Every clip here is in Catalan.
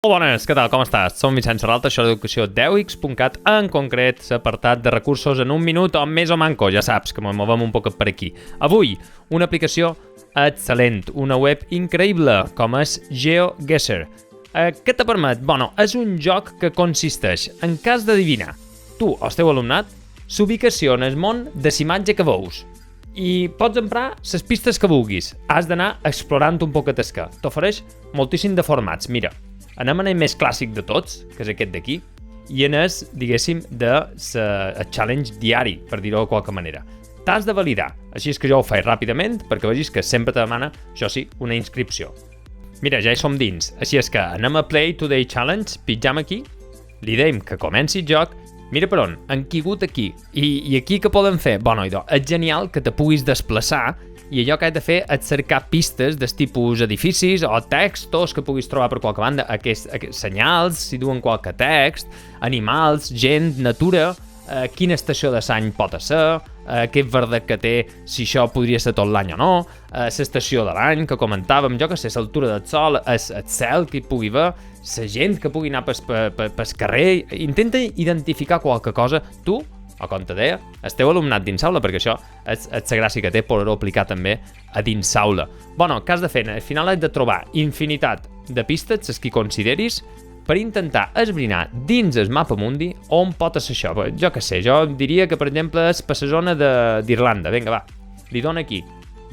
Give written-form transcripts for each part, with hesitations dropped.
Molt bones, què tal, com estàs? Som Vicenç Serralta, això d'Educació 10x.cat, en concret l'apartat de recursos en un minut o més o manco, ja saps que ens movem un poc per aquí. Avui, una aplicació excel·lent, una web increïble, com és GeoGuessr. Què te permet? Bueno, és un joc que consisteix, en cas d'adivinar, tu o el teu alumnat, l'ubicació en el món de l'imatge que veus. I pots emprar les pistes que vulguis. Has d'anar explorant un poquet el que. T'ofereix moltíssim de formats. Mira, anem en el més clàssic de tots, que és aquest d'aquí, i en és, diguéssim, el challenge diari, per dir-ho de qualque manera. T'has de validar, així és que jo ho faig ràpidament, perquè vegis que sempre te demana, això sí, una inscripció. Mira, ja hi som dins, així és que anem a Play Today Challenge, pitjam aquí, li deim que comenci el joc, mira per on, han caigut aquí, i aquí què podem fer? Bueno, idò, és genial que te puguis desplaçar i allò que has de fer és cercar pistes del tipus edificis o textos que puguis trobar per qualque banda, aquests senyals, si duen qualque text, animals, gent, natura, quina estació de l'any pot ser, aquest verdet que té, si això podria ser tot l'any o no, l'estació de l'any que comentàvem, jo que sé, l'altura del sol, el cel que hi pugui haver, la gent que pugui anar pel carrer, intenta identificar qualque cosa, tu, o com te deia, el teu alumnat dins aula, perquè això és la gràcia que té poder-ho aplicar també a dins aula. Bueno, què has de fer? Al final has de trobar infinitat de pistes, les que consideris, per intentar esbrinar dins el mapa mundi on pot ser això. Jo què sé, jo diria que, per exemple, és per la zona d'Irlanda. Vinga, va, li dono aquí,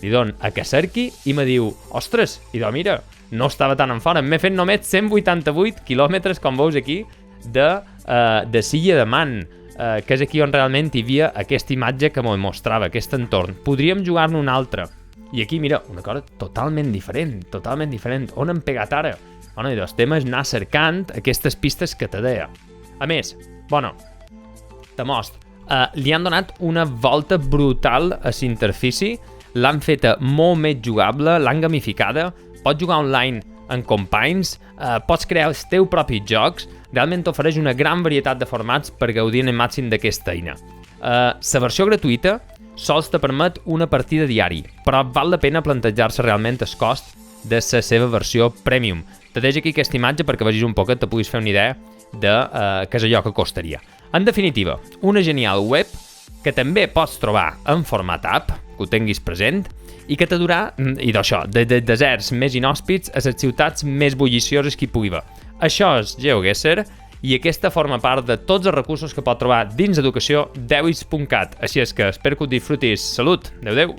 li dono a que cerqui i me diu, ostres, idò, mira, no estava tan en fora, m'he fet només 188 quilòmetres, com veus aquí, de Silla de Man, que és aquí on realment hi havia aquesta imatge que m'ho mostrava, aquest entorn. Podríem jugar-ne una altra. I aquí, mira, una cosa totalment diferent. On hem pegat ara? Bueno, i el tema és anar cercant aquestes pistes que te deia. A més, bueno, te mostro. Li han donat una volta brutal a l'interfici, l'han feta molt més jugable, l'han gamificada, pots jugar online en companys, pots crear els teus propis jocs, realment t'ofereix una gran varietat de formats per gaudir al màxim d'aquesta eina. La versió gratuïta sols te permet una partida diari, però val la pena plantejar-se realment el cost de la seva versió Premium. Te deixo aquí aquesta imatge perquè vegis un poquet, te puguis fer una idea de què és allò que costaria. En definitiva, una genial web que també pots trobar en format app, que ho tinguis present, i que te durà, i d'això, de deserts més inhòspits a les ciutats més bullicioses que hi pugui haver. Això és GeoGuessr i aquesta forma part de tots els recursos que pot trobar dins Educació 10x.cat. Així és que espero que ho disfrutis. Salut! Adéu-adéu!